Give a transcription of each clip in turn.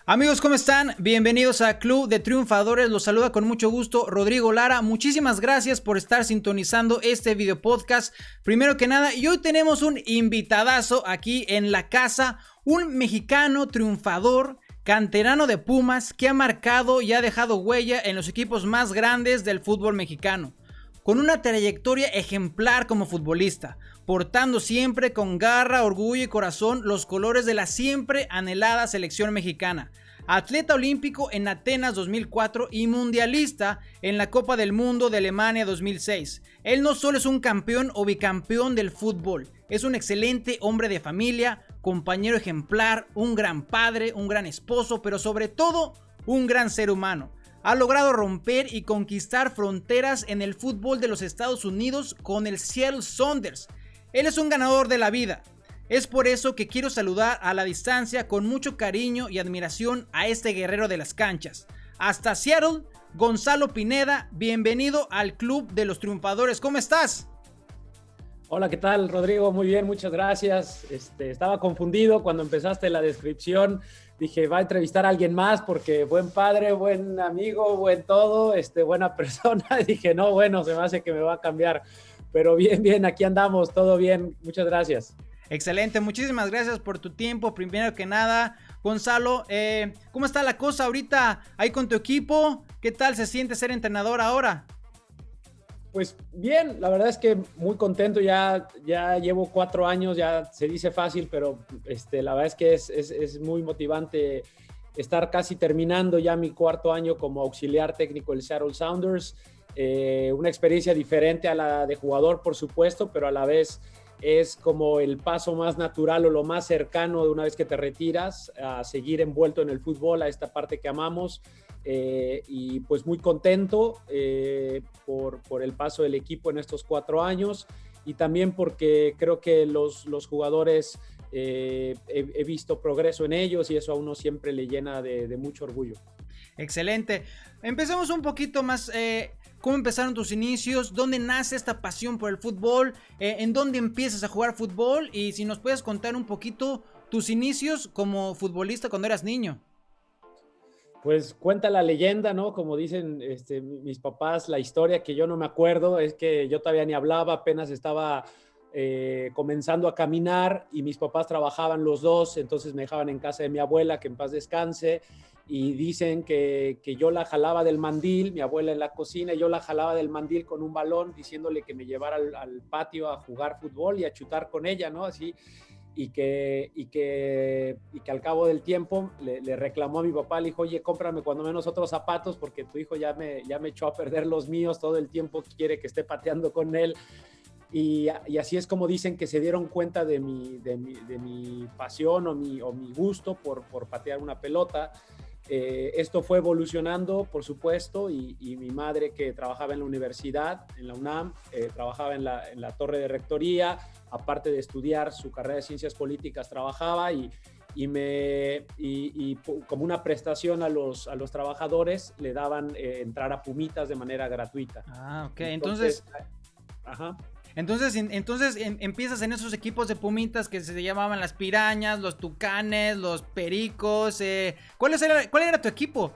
Amigos, ¿cómo están? Bienvenidos a Club de Triunfadores. Los saluda con mucho gusto Rodrigo Lara. Muchísimas gracias por estar sintonizando este video podcast. Primero que nada, y hoy tenemos un invitadazo aquí en la casa, un mexicano triunfador, canterano de Pumas, que ha marcado y ha dejado huella en los equipos más grandes del fútbol mexicano, con una trayectoria ejemplar como futbolista, portando siempre con garra, orgullo y corazón los colores de la siempre anhelada selección mexicana. Atleta olímpico en Atenas 2004 y mundialista en la Copa del Mundo de Alemania 2006. Él no solo es un campeón o bicampeón del fútbol, es un excelente hombre de familia, compañero ejemplar, un gran padre, un gran esposo, pero sobre todo un gran ser humano. Ha logrado romper y conquistar fronteras en el fútbol de los Estados Unidos con el Seattle Sounders. Él es un ganador de la vida. Es por eso que quiero saludar a la distancia con mucho cariño y admiración a este guerrero de las canchas. Hasta Seattle, Gonzalo Pineda, bienvenido al Club de los Triunfadores. ¿Cómo estás? Hola, ¿qué tal, Rodrigo? Muy bien, muchas gracias. Estaba confundido cuando empezaste la descripción. Dije, va a entrevistar a alguien más porque buen padre, buen amigo, buen todo, buena persona. Dije, no, bueno, se me hace que me va a cambiar. Pero bien, aquí andamos, todo bien. Muchas gracias. Excelente, muchísimas gracias por tu tiempo. Primero que nada, Gonzalo, ¿cómo está la cosa ahorita ahí con tu equipo? ¿Qué tal se siente ser entrenador ahora? Pues bien, la verdad es que muy contento, ya llevo 4 años, ya se dice fácil, pero la verdad es que es muy motivante estar casi terminando ya mi 4.º año como auxiliar técnico del Seattle Sounders. Una experiencia diferente a la de jugador, por supuesto, pero a la vez es como el paso más natural o lo más cercano de una vez que te retiras a seguir envuelto en el fútbol, a esta parte que amamos. Y pues muy contento por el paso del equipo en estos 4 años y también porque creo que los jugadores he visto progreso en ellos y eso a uno siempre le llena de mucho orgullo. Excelente. Empecemos un poquito más. ¿Cómo empezaron tus inicios? ¿Dónde nace esta pasión por el fútbol? ¿En dónde empiezas a jugar fútbol? Y si nos puedes contar un poquito tus inicios como futbolista cuando eras niño. Pues cuenta la leyenda, ¿no? Como dicen mis papás, la historia que yo no me acuerdo es que yo todavía ni hablaba, apenas estaba comenzando a caminar y mis papás trabajaban los dos, entonces me dejaban en casa de mi abuela, que en paz descanse, y dicen que yo la jalaba del mandil, mi abuela en la cocina, y yo la jalaba del mandil con un balón diciéndole que me llevara al patio a jugar fútbol y a chutar con ella, ¿no? Así. Y que al cabo del tiempo le reclamó a mi papá, le dijo, oye, cómprame cuando menos otros zapatos porque tu hijo ya me echó a perder los míos, todo el tiempo quiere que esté pateando con él. Y así es como dicen que se dieron cuenta de mi pasión o mi gusto por patear una pelota. Esto fue evolucionando, por supuesto, y mi madre, que trabajaba en la universidad, en la UNAM, trabajaba en la torre de rectoría, aparte de estudiar su carrera de ciencias políticas, trabajaba y como una prestación a los trabajadores le daban entrar a Pumitas de manera gratuita. Ah, ok, entonces ajá. Entonces empiezas en esos equipos de Pumitas que se llamaban las Pirañas, los Tucanes, los Pericos. ¿Cuál era tu equipo?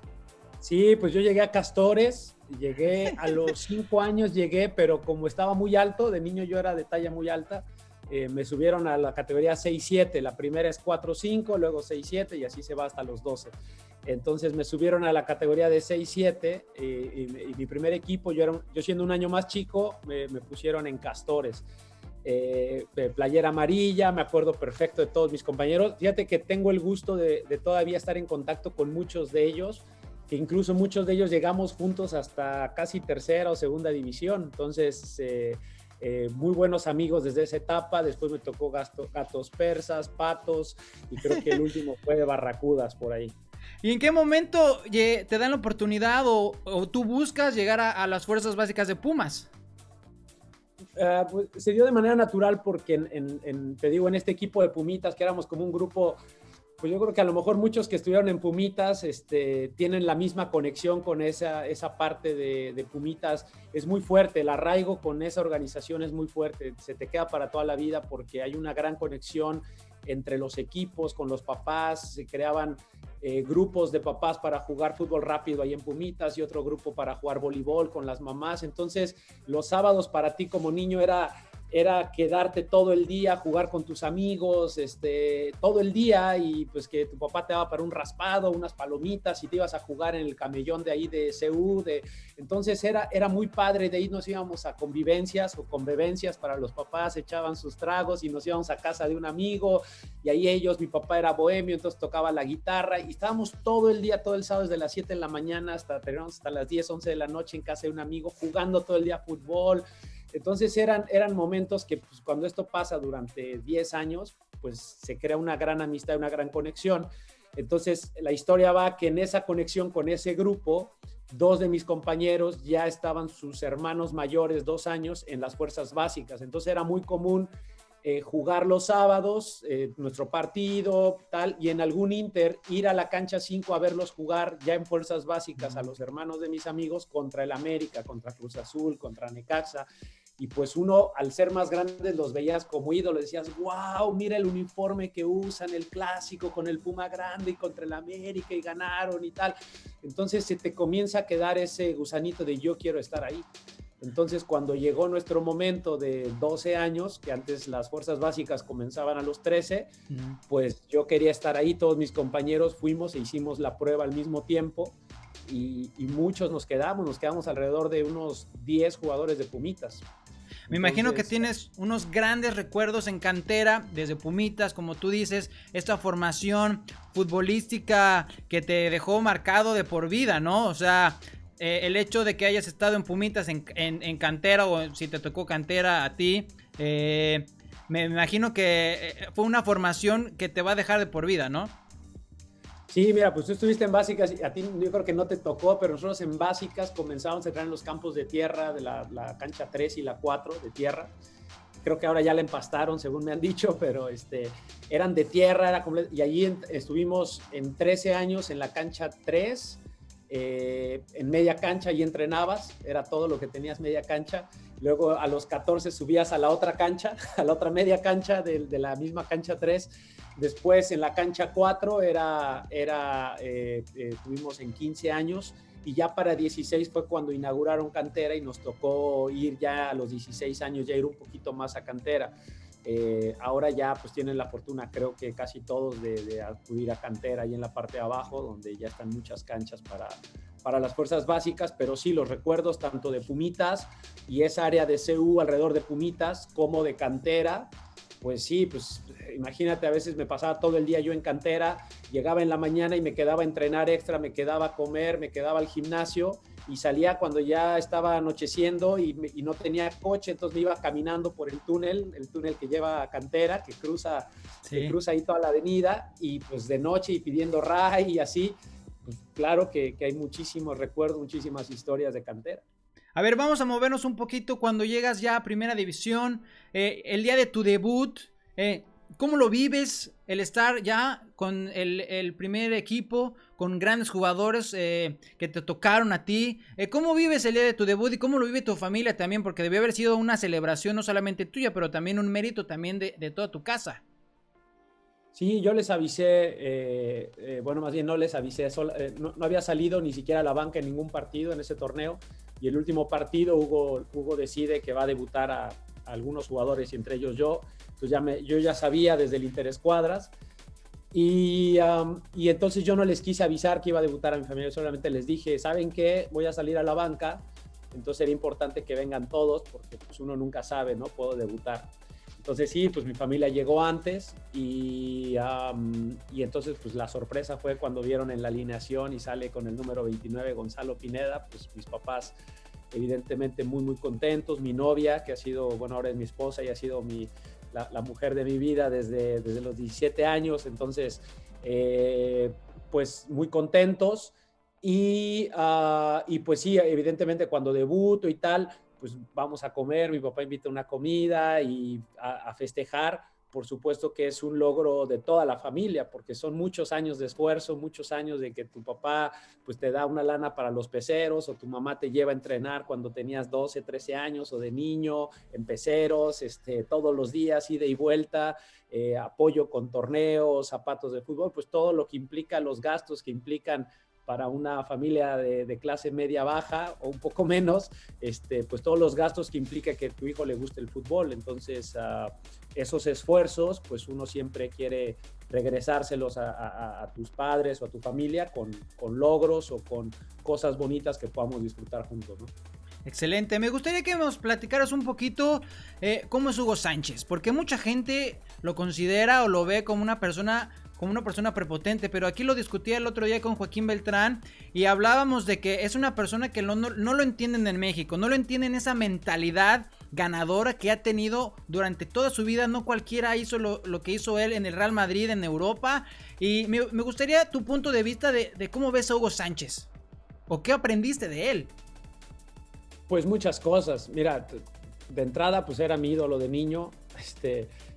Sí, pues yo llegué a Castores, llegué a los 5 años, pero como estaba muy alto, de niño yo era de talla muy alta, me subieron a la categoría 6-7, la primera es 4-5, luego 6-7 y así se va hasta los 12. Entonces me subieron a la categoría de 6-7 y mi primer equipo, yo siendo un año más chico, me pusieron en Castores. Playera amarilla, me acuerdo perfecto de todos mis compañeros. Fíjate que tengo el gusto de todavía estar en contacto con muchos de ellos, que incluso muchos de ellos llegamos juntos hasta casi tercera o segunda división. Entonces, muy buenos amigos desde esa etapa. Después me tocó Gatos Persas, Patos y creo que el último fue de Barracudas por ahí. ¿Y en qué momento te dan la oportunidad o tú buscas llegar a las fuerzas básicas de Pumas? Pues, se dio de manera natural porque te digo, en este equipo de Pumitas, que éramos como un grupo, pues yo creo que a lo mejor muchos que estuvieron en Pumitas tienen la misma conexión con esa parte de Pumitas. Es muy fuerte, el arraigo con esa organización es muy fuerte, se te queda para toda la vida porque hay una gran conexión entre los equipos, con los papás, se creaban grupos de papás para jugar fútbol rápido ahí en Pumitas y otro grupo para jugar voleibol con las mamás. Entonces, los sábados para ti como niño era quedarte todo el día, jugar con tus amigos, todo el día, y pues que tu papá te daba para un raspado, unas palomitas, y te ibas a jugar en el camellón de ahí de CU. Entonces era muy padre. De ahí nos íbamos a convivencias o convivencias para los papás, echaban sus tragos y nos íbamos a casa de un amigo, y ahí mi papá era bohemio, entonces tocaba la guitarra, y estábamos todo el día, todo el sábado, desde las 7 de la mañana terminamos hasta las 10, 11 de la noche en casa de un amigo, jugando todo el día fútbol. Entonces eran momentos que, pues, cuando esto pasa durante 10 años, pues se crea una gran amistad, una gran conexión. Entonces la historia va que en esa conexión con ese grupo, 2 de mis compañeros ya estaban sus hermanos mayores, 2 años, en las fuerzas básicas. Entonces era muy común jugar los sábados, nuestro partido, tal, y en algún inter ir a la cancha 5 a verlos jugar ya en fuerzas básicas a los hermanos de mis amigos contra el América, contra Cruz Azul, contra Necaxa. Y pues uno, al ser más grandes, los veías como ídolos, decías, wow, mira el uniforme que usan, el clásico con el Puma grande y contra el América y ganaron y tal. Entonces se te comienza a quedar ese gusanito de yo quiero estar ahí. Entonces, cuando llegó nuestro momento de 12 años, que antes las fuerzas básicas comenzaban a los 13, pues yo quería estar ahí, todos mis compañeros fuimos e hicimos la prueba al mismo tiempo, y muchos nos quedamos alrededor de unos 10 jugadores de Pumitas. Me imagino que tienes unos grandes recuerdos en cantera, desde Pumitas, como tú dices, esta formación futbolística que te dejó marcado de por vida, ¿no? O sea, el hecho de que hayas estado en Pumitas en cantera, o si te tocó cantera a ti, me imagino que fue una formación que te va a dejar de por vida, ¿no? Sí, mira, pues tú estuviste en básicas, a ti yo creo que no te tocó, pero nosotros en básicas comenzamos a entrar en los campos de tierra, de la cancha 3 y la 4 de tierra. Creo que ahora ya la empastaron, según me han dicho, pero eran de tierra, y allí estuvimos en 13 años en la cancha 3, en media cancha, y entrenabas, era todo lo que tenías, media cancha. Luego a los 14 subías a la otra cancha, a la otra media cancha de la misma cancha 3. Después en la cancha 4 estuvimos en 15 años, y ya para 16 fue cuando inauguraron cantera y nos tocó ir ya a los 16 años, ya ir un poquito más a cantera. Ahora ya pues tienen la fortuna, creo que casi todos, de acudir a cantera ahí en la parte de abajo, donde ya están muchas canchas para las fuerzas básicas. Pero sí, los recuerdos tanto de Pumitas y esa área de CU alrededor de Pumitas, como de cantera, pues sí, pues imagínate, a veces me pasaba todo el día yo en cantera, llegaba en la mañana y me quedaba a entrenar extra, me quedaba a comer, me quedaba al gimnasio, y salía cuando ya estaba anocheciendo y no tenía coche, entonces me iba caminando por el túnel que lleva a cantera, que cruza ahí toda la avenida, y pues de noche y pidiendo ray y así. Pues claro que hay muchísimos recuerdos, muchísimas historias de cantera. A ver, vamos a movernos un poquito cuando llegas ya a Primera División, el día de tu debut, ¿cómo lo vives el estar ya con el primer equipo, con grandes jugadores que te tocaron a ti? ¿Cómo vives el día de tu debut y cómo lo vive tu familia también? Porque debió haber sido una celebración no solamente tuya, pero también un mérito también de toda tu casa. Sí, yo les avisé, bueno, más bien no les avisé, no había salido ni siquiera a la banca en ningún partido en ese torneo, y el último partido Hugo decide que va a debutar a algunos jugadores, y entre ellos yo. Entonces yo ya sabía desde el interescuadras, y entonces yo no les quise avisar que iba a debutar a mi familia, solamente les dije, ¿saben qué? Voy a salir a la banca, entonces era importante que vengan todos, porque pues uno nunca sabe, ¿no? Puedo debutar. Entonces sí, pues mi familia llegó antes, y entonces pues la sorpresa fue cuando vieron en la alineación y sale con el número 29 Gonzalo Pineda. Pues mis papás evidentemente muy muy contentos, mi novia, que ha sido, bueno, ahora es mi esposa y ha sido la mujer de mi vida desde los 17 años, entonces pues muy contentos, y pues sí, evidentemente cuando debuto y tal, pues vamos a comer, mi papá invita una comida y a festejar, por supuesto que es un logro de toda la familia, porque son muchos años de esfuerzo, muchos años de que tu papá pues te da una lana para los peceros, o tu mamá te lleva a entrenar cuando tenías 12, 13 años, o de niño en peceros, todos los días, ida y vuelta, apoyo con torneos, zapatos de fútbol, pues todo lo que implica, los gastos que implican para una familia de clase media baja o un poco menos, pues todos los gastos que implica que a tu hijo le guste el fútbol. Entonces, esos esfuerzos, pues uno siempre quiere regresárselos a tus padres o a tu familia con logros o con cosas bonitas que podamos disfrutar juntos, ¿no? Excelente, me gustaría que nos platicaras un poquito cómo es Hugo Sánchez, porque mucha gente lo considera o lo ve como una persona prepotente, pero aquí lo discutí el otro día con Joaquín Beltrán y hablábamos de que es una persona que no lo entienden en México, no lo entienden esa mentalidad ganadora que ha tenido durante toda su vida. No cualquiera hizo lo que hizo él en el Real Madrid, en Europa, y me gustaría tu punto de vista de cómo ves a Hugo Sánchez o qué aprendiste de él. Pues muchas cosas. Mira, de entrada pues era mi ídolo de niño.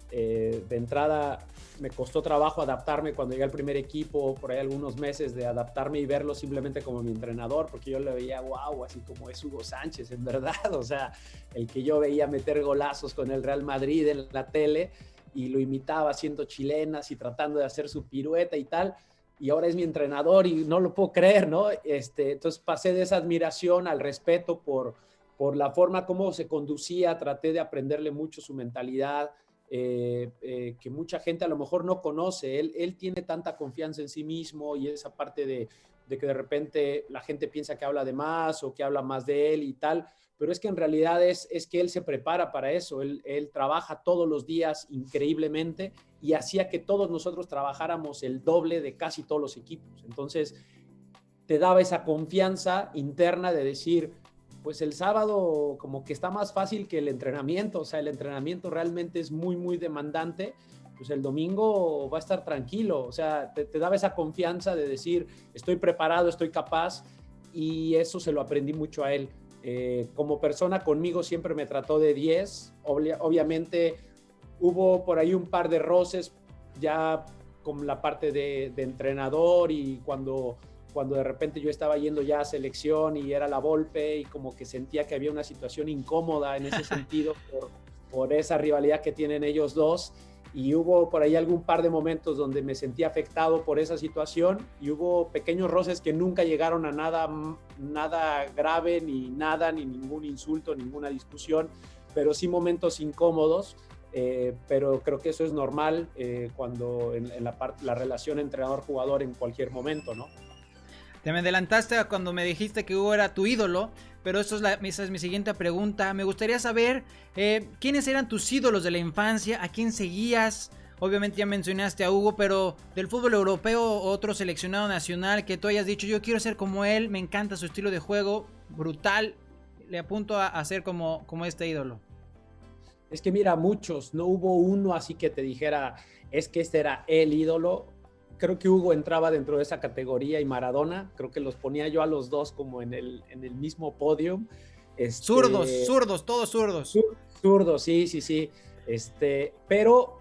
De entrada me costó trabajo adaptarme cuando llegué al primer equipo, por ahí algunos meses de adaptarme y verlo simplemente como mi entrenador, porque yo le veía, wow, así como es Hugo Sánchez, en verdad. O sea, el que yo veía meter golazos con el Real Madrid en la tele y lo imitaba haciendo chilenas y tratando de hacer su pirueta y tal. Y ahora es mi entrenador y no lo puedo creer, ¿no? Entonces pasé de esa admiración al respeto por la forma como se conducía. Traté de aprenderle mucho su mentalidad, que mucha gente a lo mejor no conoce. Él tiene tanta confianza en sí mismo, y esa parte de que de repente la gente piensa que habla de más o que habla más de él y tal, pero es que en realidad es que él se prepara para eso. Él trabaja todos los días increíblemente y hacía que todos nosotros trabajáramos el doble de casi todos los equipos. Entonces te daba esa confianza interna de decir, pues el sábado como que está más fácil que el entrenamiento. O sea, el entrenamiento realmente es muy, muy demandante. Pues el domingo va a estar tranquilo. O sea, te daba esa confianza de decir, estoy preparado, estoy capaz, y eso se lo aprendí mucho a él. Como persona conmigo siempre me trató de 10. Obviamente hubo por ahí un par de roces ya con la parte de entrenador, y cuando de repente yo estaba yendo ya a selección y era la Volpe, y como que sentía que había una situación incómoda en ese sentido por esa rivalidad que tienen ellos dos. Y hubo por ahí algún par de momentos donde me sentí afectado por esa situación, y hubo pequeños roces que nunca llegaron a nada grave, ni ningún insulto, ninguna discusión, pero sí momentos incómodos. Pero creo que eso es normal cuando en la relación entrenador-jugador en cualquier momento, ¿no? Te me adelantaste a cuando me dijiste que Hugo era tu ídolo, pero esa es mi siguiente pregunta. Me gustaría saber quiénes eran tus ídolos de la infancia, a quién seguías. Obviamente ya mencionaste a Hugo, pero del fútbol europeo, otro seleccionado nacional que tú hayas dicho, yo quiero ser como él, me encanta su estilo de juego, brutal, le apunto a ser como este ídolo. Es que mira, muchos, no hubo uno así que te dijera, es que este era el ídolo. Creo que Hugo entraba dentro de esa categoría, y Maradona, creo que los ponía yo a los dos como en el mismo podio. Zurdos, todos zurdos. Zurdos, sí. Pero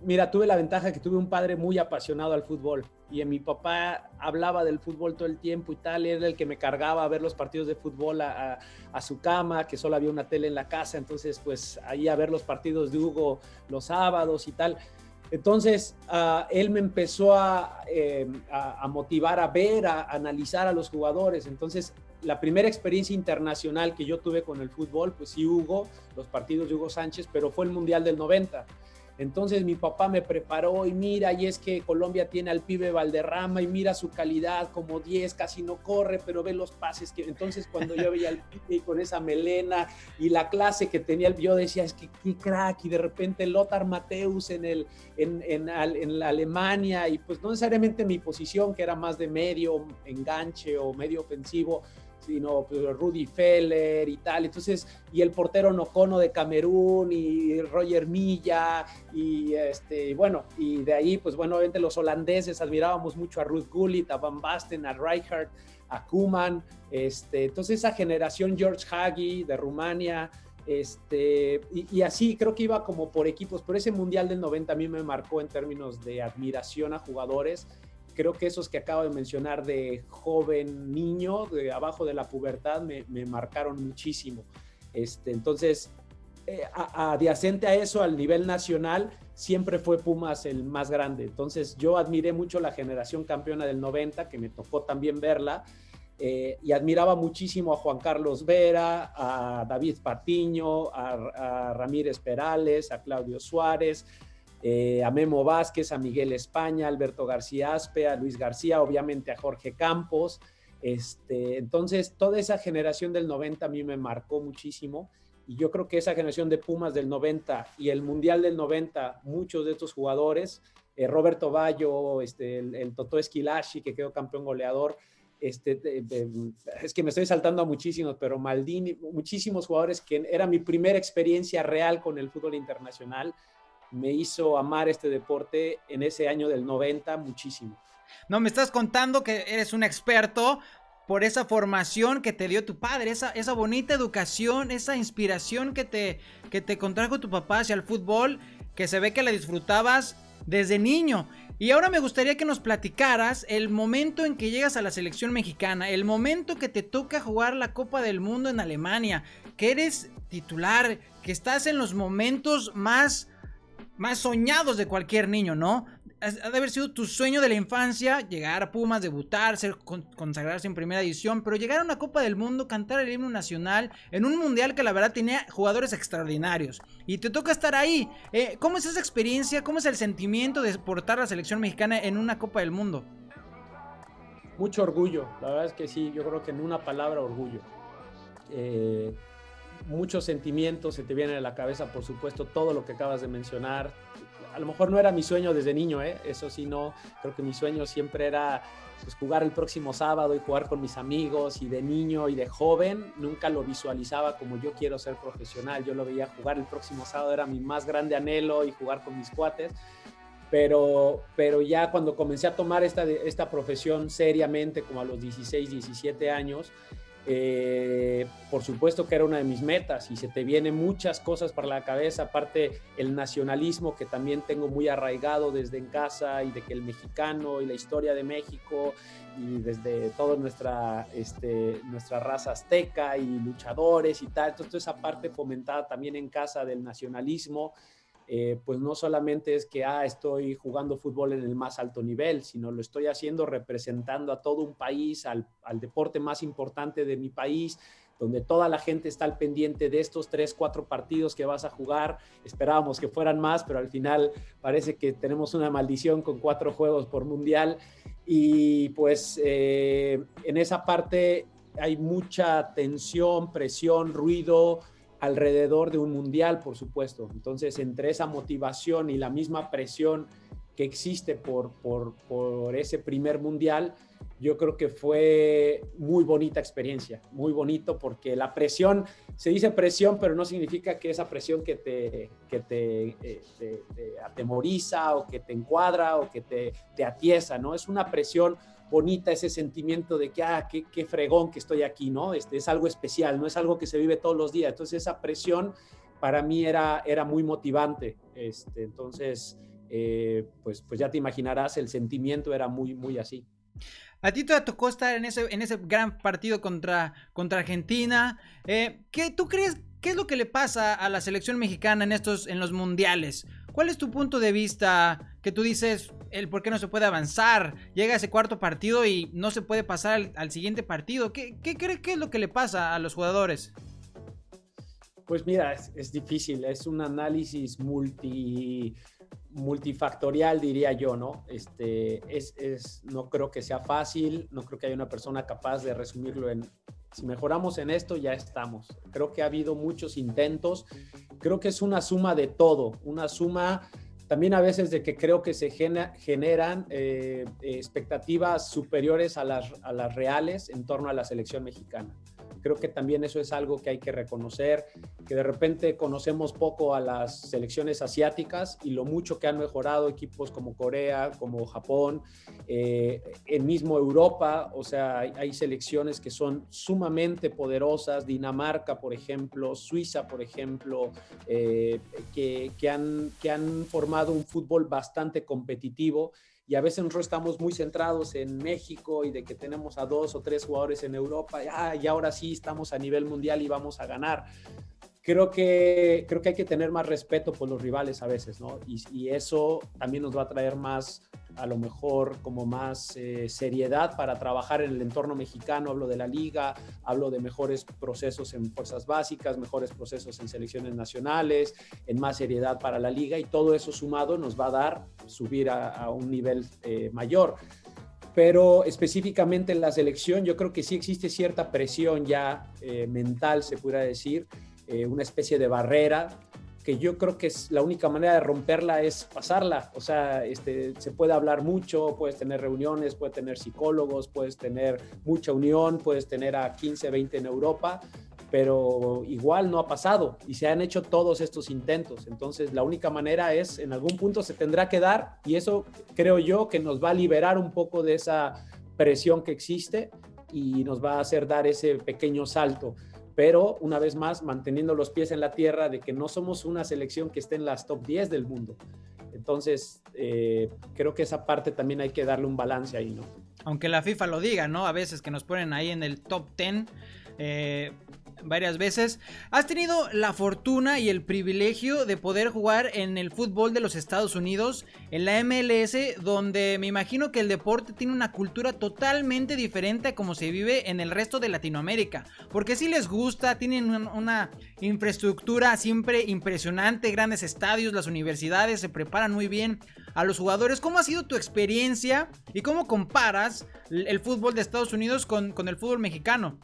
mira, tuve la ventaja que tuve un padre muy apasionado al fútbol, y mi papá hablaba del fútbol todo el tiempo y tal. Era el que me cargaba a ver los partidos de fútbol a su cama, que solo había una tele en la casa. Entonces, pues ahí a ver los partidos de Hugo los sábados y tal. Entonces, él me empezó a motivar a ver, a analizar a los jugadores. Entonces, la primera experiencia internacional que yo tuve con el fútbol, pues sí, los partidos de Hugo Sánchez, pero fue el Mundial del 90. Entonces mi papá me preparó, y mira, y es que Colombia tiene al pibe Valderrama, y mira su calidad como 10, casi no corre, pero ve los pases que... Entonces cuando yo veía al pibe con esa melena y la clase que tenía, yo decía, es que qué crack. Y de repente Lothar Matthäus en la Alemania, y pues no necesariamente mi posición, que era más de medio enganche o medio ofensivo, sino pues, Rudi Feller y tal. Entonces, y el portero Nocono de Camerún, y Roger Milla, y bueno, y de ahí, pues bueno, obviamente los holandeses, admirábamos mucho a Ruud Gullit, a Van Basten, a Rijkaard, a Koeman, entonces esa generación, George Hagi de Rumania, Y así creo que iba como por equipos, pero ese Mundial del 90 a mí me marcó en términos de admiración a jugadores. Creo que esos que acabo de mencionar de joven niño, de abajo de la pubertad, me marcaron muchísimo. Entonces, adyacente a eso, al nivel nacional, siempre fue Pumas el más grande. Entonces, yo admiré mucho la generación campeona del 90, que me tocó también verla, y admiraba muchísimo a Juan Carlos Vera, a David Patiño, a Ramírez Perales, a Claudio Suárez, a Memo Vázquez, a Miguel España, a Alberto García Aspe, a Luis García, obviamente a Jorge Campos. Entonces, toda esa generación del 90 a mí me marcó muchísimo, y yo creo que esa generación de Pumas del 90 y el Mundial del 90, muchos de estos jugadores, Roberto Baggio, el Totó Esquilachi, que quedó campeón goleador, es que me estoy saltando a muchísimos, pero Maldini, muchísimos jugadores, que era mi primera experiencia real con el fútbol internacional, me hizo amar este deporte en ese año del 90 muchísimo. No, me estás contando que eres un experto por esa formación que te dio tu padre, esa bonita educación, esa inspiración que te contrajo tu papá hacia el fútbol, que se ve que la disfrutabas desde niño. Y ahora me gustaría que nos platicaras el momento en que llegas a la selección mexicana, el momento que te toca jugar la Copa del Mundo en Alemania, que eres titular, que estás en los momentos más soñados de cualquier niño, ¿no? Ha de haber sido tu sueño de la infancia, llegar a Pumas, debutar, consagrarse en primera división, pero llegar a una Copa del Mundo, cantar el himno nacional, en un mundial que la verdad tenía jugadores extraordinarios, y te toca estar ahí. ¿Cómo es esa experiencia? ¿Cómo es el sentimiento de portar la selección mexicana en una Copa del Mundo? Mucho orgullo, la verdad es que sí, yo creo que en una palabra, orgullo. Muchos sentimientos se te vienen a la cabeza, por supuesto, todo lo que acabas de mencionar. A lo mejor no era mi sueño desde niño, eso sí, no, creo que mi sueño siempre era pues, jugar el próximo sábado y jugar con mis amigos, y de niño y de joven nunca lo visualizaba como yo quiero ser profesional. Yo lo veía jugar el próximo sábado, era mi más grande anhelo, y jugar con mis cuates. Pero ya cuando comencé a tomar esta profesión seriamente, como a los 16, 17 años, por supuesto que era una de mis metas, y se te vienen muchas cosas para la cabeza, aparte el nacionalismo que también tengo muy arraigado desde en casa, y de que el mexicano y la historia de México, y desde toda nuestra raza azteca y luchadores y tal, entonces esa parte fomentada también en casa del nacionalismo. Pues no solamente es que estoy jugando fútbol en el más alto nivel, sino lo estoy haciendo representando a todo un país, al deporte más importante de mi país, donde toda la gente está al pendiente de estos 3, 4 partidos que vas a jugar. Esperábamos que fueran más, pero al final parece que tenemos una maldición con 4 juegos por mundial, y pues en esa parte hay mucha tensión, presión, ruido alrededor de un mundial, por supuesto. Entonces, entre esa motivación y la misma presión que existe por ese primer mundial, yo creo que fue muy bonita experiencia, muy bonito, porque la presión, se dice presión, pero no significa que esa presión que te atemoriza, o que te encuadra, o que te atiesa, ¿no? Es una presión bonita, ese sentimiento de que, qué fregón que estoy aquí, ¿no? Es algo especial, no es algo que se vive todos los días. Entonces, esa presión para mí era muy motivante. Entonces, pues ya te imaginarás, el sentimiento era muy, muy así. A ti te tocó estar en ese gran partido contra Argentina. ¿Qué tú crees? ¿Qué es lo que le pasa a la selección mexicana en los mundiales? ¿Cuál es tu punto de vista que tú dices el por qué no se puede avanzar? Llega ese cuarto partido y no se puede pasar al siguiente partido. ¿Qué crees que es lo que le pasa a los jugadores? Pues mira, es difícil, es un análisis multifactorial, diría yo, ¿no? No creo que sea fácil, no creo que haya una persona capaz de resumirlo en: si mejoramos en esto, ya estamos. Creo que ha habido muchos intentos, creo que es una suma de todo, una suma también a veces de que creo que se generan expectativas superiores a las reales en torno a la selección mexicana. Creo que también eso es algo que hay que reconocer, que de repente conocemos poco a las selecciones asiáticas y lo mucho que han mejorado equipos como Corea, como Japón, en mismo Europa. O sea, hay selecciones que son sumamente poderosas, Dinamarca, por ejemplo, Suiza, por ejemplo, que han formado un fútbol bastante competitivo. Y a veces nosotros estamos muy centrados en México y de que tenemos a 2 o 3 jugadores en Europa, y ahora sí estamos a nivel mundial y vamos a ganar. Creo que hay que tener más respeto por los rivales a veces, ¿no? Y eso también nos va a traer más, a lo mejor, como más seriedad para trabajar en el entorno mexicano. Hablo de la liga, hablo de mejores procesos en fuerzas básicas, mejores procesos en selecciones nacionales, en más seriedad para la liga, y todo eso sumado nos va a dar subir a un nivel mayor. Pero específicamente en la selección yo creo que sí existe cierta presión ya mental, se pudiera decir, una especie de barrera, que yo creo que es la única manera de romperla es pasarla. O sea, se puede hablar mucho, puedes tener reuniones, puedes tener psicólogos, puedes tener mucha unión, puedes tener a 15, 20 en Europa, pero igual no ha pasado y se han hecho todos estos intentos. Entonces la única manera es, en algún punto se tendrá que dar, y eso creo yo que nos va a liberar un poco de esa presión que existe y nos va a hacer dar ese pequeño salto. Pero una vez más, manteniendo los pies en la tierra de que no somos una selección que esté en las top 10 del mundo. Entonces, creo que esa parte también hay que darle un balance ahí, ¿no? Aunque la FIFA lo diga, ¿no? A veces que nos ponen ahí en el top 10, varias veces. Has tenido la fortuna y el privilegio de poder jugar en el fútbol de los Estados Unidos, en la MLS, donde me imagino que el deporte tiene una cultura totalmente diferente a como se vive en el resto de Latinoamérica, porque sí les gusta, tienen una infraestructura siempre impresionante, grandes estadios, las universidades se preparan muy bien a los jugadores. ¿Cómo ha sido tu experiencia y cómo comparas el fútbol de Estados Unidos con el fútbol mexicano?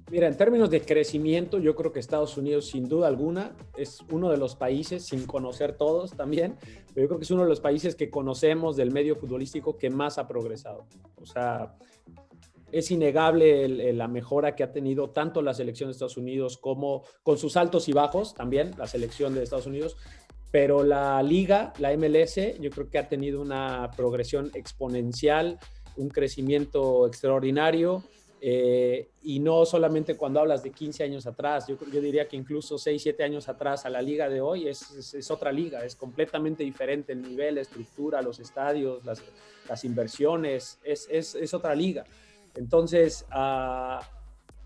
Mira, en términos de crecimiento, yo creo que Estados Unidos, sin duda alguna, es uno de los países, sin conocer todos también, pero yo creo que es uno de los países que conocemos del medio futbolístico que más ha progresado. O sea, es innegable la mejora que ha tenido tanto la selección de Estados Unidos como con sus altos y bajos, también la selección de Estados Unidos, pero la liga, la MLS, yo creo que ha tenido una progresión exponencial, un crecimiento extraordinario. Y no solamente cuando hablas de 15 años atrás, yo diría que incluso 6, 7 años atrás a la liga de hoy es otra liga, es completamente diferente el nivel, la estructura, los estadios, las inversiones, es otra liga. Entonces,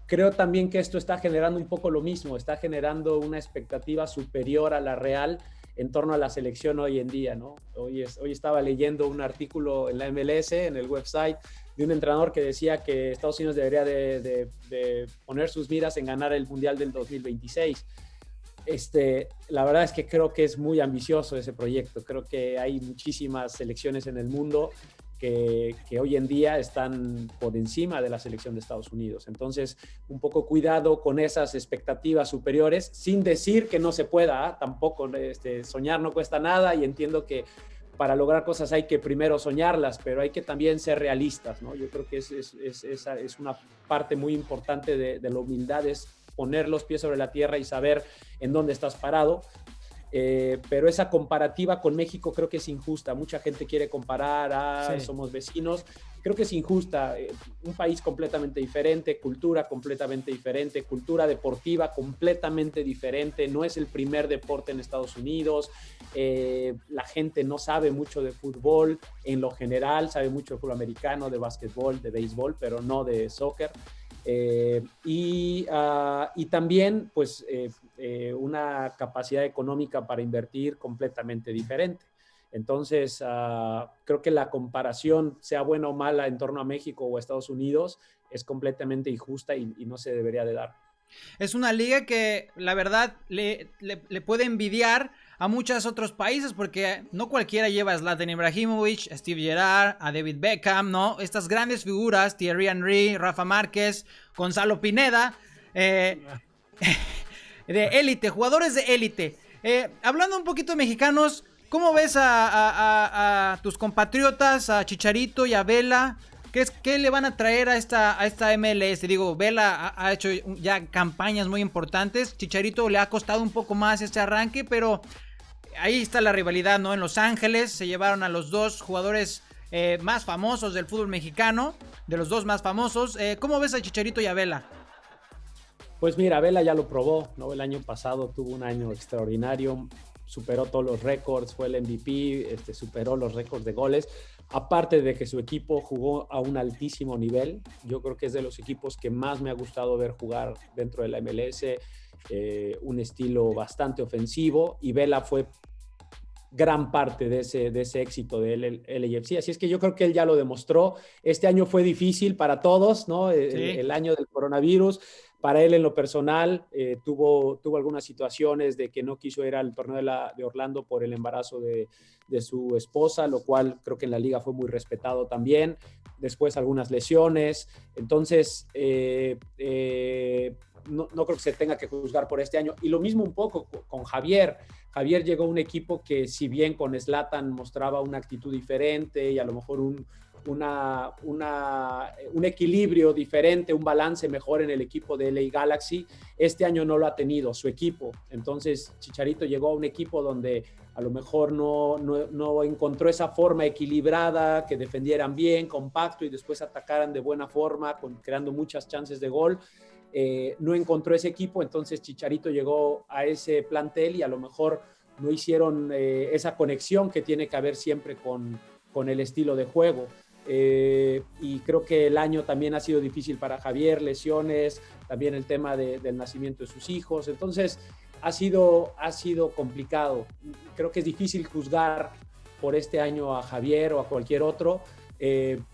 creo también que esto está generando un poco lo mismo, está generando una expectativa superior a la real en torno a la selección hoy en día, ¿no? Hoy estaba leyendo un artículo en la MLS, en el website, de un entrenador que decía que Estados Unidos debería de poner sus miras en ganar el Mundial del 2026. La verdad es que creo que es muy ambicioso ese proyecto. Creo que hay muchísimas selecciones en el mundo que hoy en día están por encima de la selección de Estados Unidos. Entonces, un poco cuidado con esas expectativas superiores, sin decir que no se pueda, tampoco soñar no cuesta nada, y entiendo que para lograr cosas hay que primero soñarlas, pero hay que también ser realistas, ¿no? Yo creo que es una parte muy importante de la humildad, es poner los pies sobre la tierra y saber en dónde estás parado. Pero esa comparativa con México creo que es injusta. Mucha gente quiere comparar, sí, somos vecinos. Creo que es injusta. Un país completamente diferente, cultura completamente diferente, cultura deportiva completamente diferente. No es el primer deporte en Estados Unidos. La gente no sabe mucho de fútbol en lo general, sabe mucho de fútbol americano, de básquetbol, de béisbol, pero no de soccer. Y también pues una capacidad económica para invertir completamente diferente. Entonces creo que la comparación, sea buena o mala, en torno a México o a Estados Unidos es completamente injusta y no se debería de dar. Es una liga que la verdad le puede envidiar a muchos otros países, porque no cualquiera lleva a Zlatan Ibrahimovic, a Steve Gerrard, a David Beckham, ¿no? Estas grandes figuras, Thierry Henry, Rafa Márquez, Gonzalo Pineda, de élite, jugadores de élite. Hablando un poquito de mexicanos, ¿cómo ves a tus compatriotas, a Chicharito y a Vela? ¿Qué le van a traer a esta MLS? Digo, Vela ha hecho ya campañas muy importantes. Chicharito le ha costado un poco más este arranque, pero ahí está la rivalidad, ¿no? En Los Ángeles se llevaron a los dos jugadores más famosos del fútbol mexicano, de los dos más famosos. ¿Cómo ves a Chicharito y a Vela? Pues mira, Vela ya lo probó, ¿no? El año pasado tuvo un año extraordinario, superó todos los récords, fue el MVP, superó los récords de goles. Aparte de que su equipo jugó a un altísimo nivel, yo creo que es de los equipos que más me ha gustado ver jugar dentro de la MLS, un estilo bastante ofensivo, y Vela fue gran parte de ese éxito del LAFC. Así es que yo creo que él ya lo demostró. Este año fue difícil para todos, ¿no? Sí. El año del coronavirus. Para él en lo personal tuvo algunas situaciones de que no quiso ir al torneo de Orlando por el embarazo de su esposa, lo cual creo que en la liga fue muy respetado también. Después algunas lesiones. Entonces, no creo que se tenga que juzgar por este año. Y lo mismo un poco con Javier. Javier llegó a un equipo que, si bien con Zlatan mostraba una actitud diferente y a lo mejor un equilibrio diferente, un balance mejor en el equipo de LA Galaxy, este año no lo ha tenido su equipo. Entonces Chicharito llegó a un equipo donde a lo mejor no encontró esa forma equilibrada, que defendieran bien, compacto y después atacaran de buena forma, creando muchas chances de gol. No encontró ese equipo, entonces Chicharito llegó a ese plantel y a lo mejor no hicieron esa conexión que tiene que haber siempre con el estilo de juego. Y creo que el año también ha sido difícil para Javier, lesiones, también el tema del nacimiento de sus hijos. Entonces ha sido complicado. Creo que es difícil juzgar por este año a Javier o a cualquier otro. El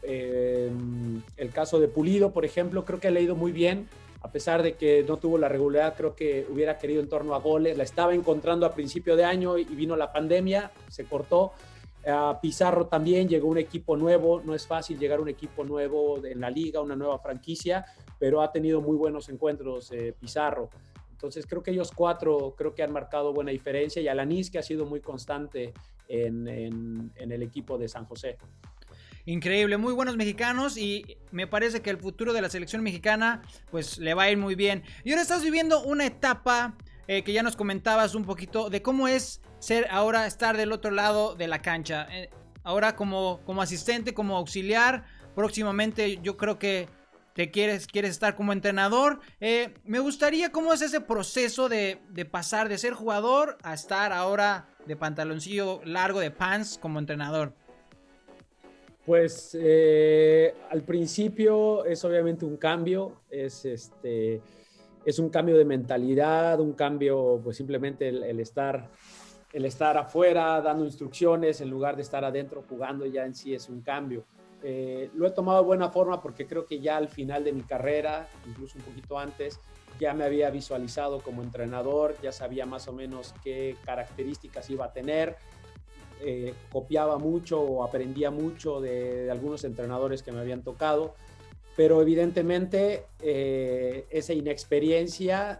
caso de Pulido, por ejemplo, creo que le ha ido muy bien. A pesar de que no tuvo la regularidad, creo que hubiera querido en torno a goles. La estaba encontrando a principio de año y vino la pandemia, se cortó. Pizarro también, llegó un equipo nuevo. No es fácil llegar a un equipo nuevo en la liga, una nueva franquicia, pero ha tenido muy buenos encuentros Pizarro. Entonces creo que ellos cuatro creo que han marcado buena diferencia, y Alanis, que ha sido muy constante en el equipo de San José. Increíble, muy buenos mexicanos, y me parece que el futuro de la selección mexicana pues le va a ir muy bien. Y ahora estás viviendo una etapa que ya nos comentabas un poquito de cómo es estar del otro lado de la cancha. Ahora como asistente, como auxiliar, próximamente yo creo que quieres estar como entrenador. Me gustaría cómo es ese proceso de pasar de ser jugador a estar ahora de pantaloncillo largo, de pants, como entrenador. Pues al principio es obviamente un cambio, es un cambio de mentalidad, un cambio, pues simplemente el estar afuera dando instrucciones en lugar de estar adentro jugando, ya en sí es un cambio. Lo he tomado de buena forma porque creo que ya al final de mi carrera, incluso un poquito antes, ya me había visualizado como entrenador, ya sabía más o menos qué características iba a tener. Copiaba mucho o aprendía mucho de algunos entrenadores que me habían tocado, pero evidentemente esa inexperiencia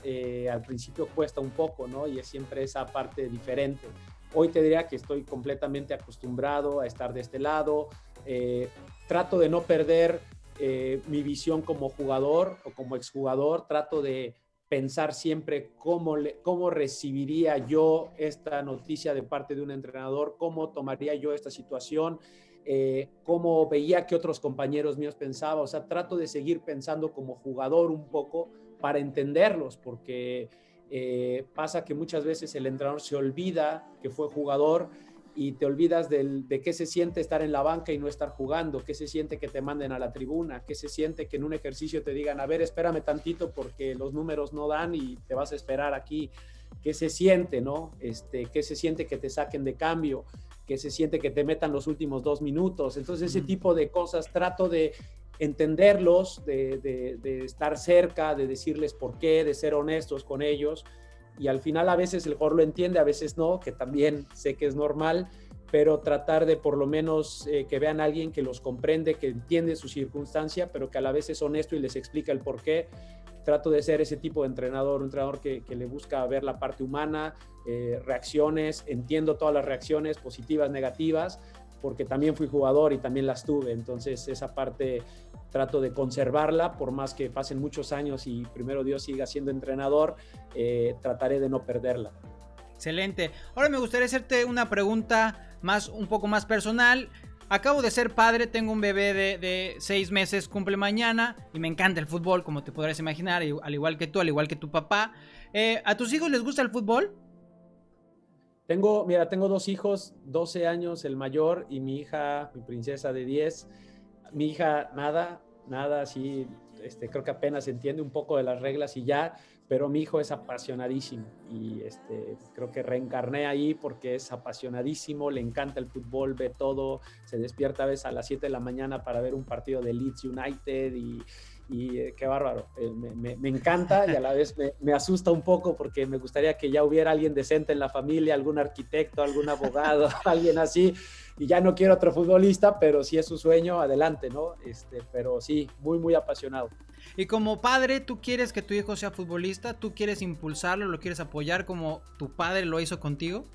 al principio cuesta un poco, ¿no? Y es siempre esa parte diferente. Hoy te diría que estoy completamente acostumbrado a estar de este lado. Trato de no perder mi visión como jugador o como exjugador. Trato de pensar siempre cómo recibiría yo esta noticia de parte de un entrenador, cómo tomaría yo esta situación, cómo veía que otros compañeros míos pensaban. O sea, trato de seguir pensando como jugador un poco para entenderlos, porque pasa que muchas veces el entrenador se olvida que fue jugador y te olvidas de qué se siente estar en la banca y no estar jugando, qué se siente que te manden a la tribuna, qué se siente que en un ejercicio te digan, a ver, espérame tantito porque los números no dan y te vas a esperar aquí, qué se siente, ¿no? Qué se siente que te saquen de cambio, qué se siente que te metan los últimos 2 minutos. Entonces ese tipo de cosas trato de entenderlos, de estar cerca, de decirles por qué, de ser honestos con ellos. Y al final a veces el jugador lo entiende, a veces no, que también sé que es normal, pero tratar de por lo menos que vean a alguien que los comprende, que entiende su circunstancia, pero que a la vez es honesto y les explica el por qué. Trato de ser ese tipo de entrenador, un entrenador que le busca ver la parte humana, reacciones, entiendo todas las reacciones, positivas, negativas, porque también fui jugador y también las tuve. Entonces esa parte trato de conservarla, por más que pasen muchos años y primero Dios siga siendo entrenador, trataré de no perderla. Excelente. Ahora me gustaría hacerte una pregunta un poco más personal. Acabo de ser padre, tengo un bebé de 6 meses, cumple mañana y me encanta el fútbol, como te podrás imaginar, al igual que tú, al igual que tu papá. ¿A tus hijos les gusta el fútbol? Tengo 2 hijos, 12 años el mayor y mi hija, mi princesa de 10. Mi hija nada, sí, creo que apenas entiende un poco de las reglas y ya, pero mi hijo es apasionadísimo y creo que reencarné ahí porque es apasionadísimo, le encanta el fútbol, ve todo, se despierta a veces a las 7 de la mañana para ver un partido de Leeds United y qué bárbaro, me encanta y a la vez me asusta un poco porque me gustaría que ya hubiera alguien decente en la familia, algún arquitecto, algún abogado, alguien así, y ya no quiero otro futbolista, pero si es su sueño, adelante, ¿no? Pero sí, muy, muy apasionado. Y como padre, ¿tú quieres que tu hijo sea futbolista? ¿Tú quieres impulsarlo, lo quieres apoyar como tu padre lo hizo contigo?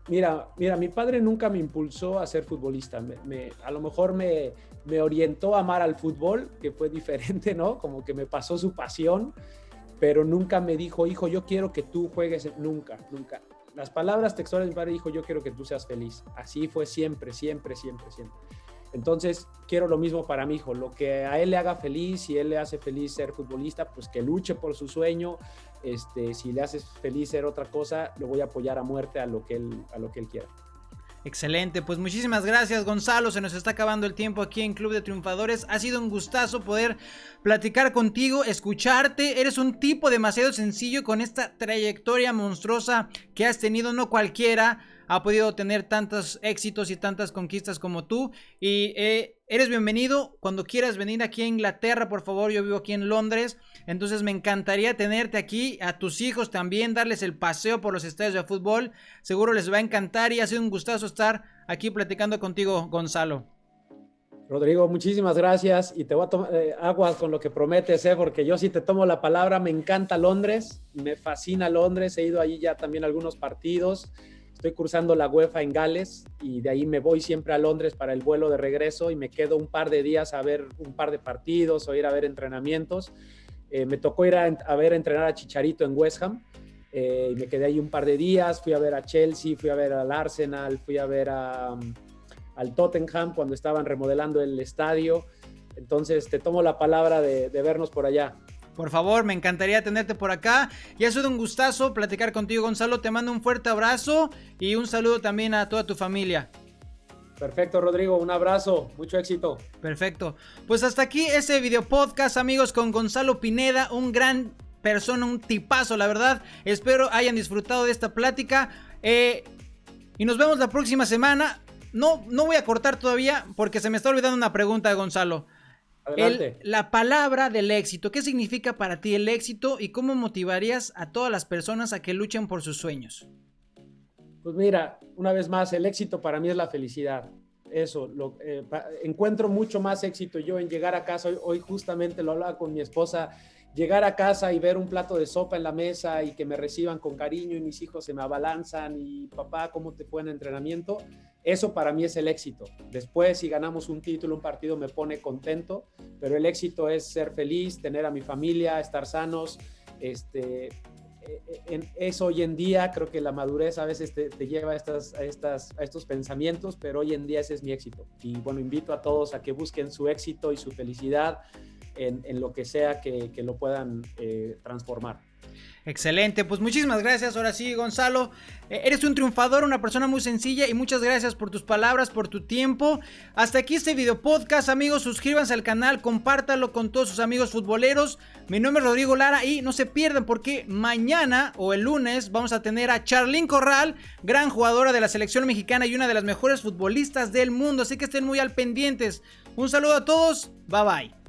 Mira, mi padre nunca me impulsó a ser futbolista. A lo mejor me orientó a amar al fútbol, que fue diferente, ¿no? Como que me pasó su pasión, pero nunca me dijo, hijo, yo quiero que tú juegues. Nunca. Las palabras textuales de mi padre dijo, yo quiero que tú seas feliz. Así fue siempre. Entonces, quiero lo mismo para mi hijo. Lo que a él le haga feliz, si él le hace feliz ser futbolista, pues que luche por su sueño. Si le hace feliz ser otra cosa, lo voy a apoyar a muerte a lo que él quiera. Excelente, pues muchísimas gracias, Gonzalo. Se nos está acabando el tiempo aquí en Club de Triunfadores. Ha sido un gustazo poder platicar contigo, escucharte. Eres un tipo demasiado sencillo con esta trayectoria monstruosa que has tenido. No cualquiera ha podido tener tantos éxitos y tantas conquistas como tú. Y eres bienvenido cuando quieras venir aquí a Inglaterra, por favor. Yo vivo aquí en Londres, entonces me encantaría tenerte aquí. A tus hijos también, darles el paseo por los estadios de fútbol. Seguro les va a encantar y ha sido un gustazo estar aquí platicando contigo, Gonzalo. Rodrigo, muchísimas gracias y te voy a tomar aguas con lo que prometes, porque yo sí te tomo la palabra. Me encanta Londres, me fascina Londres. He ido allí ya también a algunos partidos. Estoy cursando la UEFA en Gales y de ahí me voy siempre a Londres para el vuelo de regreso y me quedo un par de días a ver un par de partidos o ir a ver entrenamientos. Me tocó ir a ver entrenar a Chicharito en West Ham y me quedé ahí un par de días. Fui a ver a Chelsea, fui a ver al Arsenal, fui a ver al Tottenham cuando estaban remodelando el estadio. Entonces te tomo la palabra de vernos por allá. Por favor, me encantaría tenerte por acá. Y ha sido un gustazo platicar contigo, Gonzalo. Te mando un fuerte abrazo y un saludo también a toda tu familia. Perfecto, Rodrigo. Un abrazo. Mucho éxito. Perfecto. Pues hasta aquí ese video podcast, amigos, con Gonzalo Pineda. Un gran persona, un tipazo, la verdad. Espero hayan disfrutado de esta plática. Y nos vemos la próxima semana. No voy a cortar todavía porque se me está olvidando una pregunta de Gonzalo. La palabra del éxito, ¿qué significa para ti el éxito y cómo motivarías a todas las personas a que luchen por sus sueños? Pues mira, una vez más, el éxito para mí es la felicidad. Eso, encuentro mucho más éxito yo en llegar a casa. Hoy justamente lo hablaba con mi esposa, llegar a casa y ver un plato de sopa en la mesa y que me reciban con cariño y mis hijos se me abalanzan y papá, ¿cómo te fue en entrenamiento? Eso para mí es el éxito. Después, si ganamos un título, un partido, me pone contento, pero el éxito es ser feliz, tener a mi familia, estar sanos. Eso hoy en día, creo que la madurez a veces te lleva a estos pensamientos, pero hoy en día ese es mi éxito. Y bueno, invito a todos a que busquen su éxito y su felicidad en lo que sea que lo puedan transformar. Excelente, pues muchísimas gracias. Ahora sí, Gonzalo, eres un triunfador, una persona muy sencilla y muchas gracias por tus palabras, por tu tiempo. Hasta aquí este video podcast, amigos. Suscríbanse al canal, compártanlo con todos sus amigos futboleros. Mi nombre es Rodrigo Lara y no se pierdan porque mañana o el lunes vamos a tener a Charlín Corral, gran jugadora de la selección mexicana y una de las mejores futbolistas del mundo, así que estén muy al pendientes. Un saludo a todos, bye bye.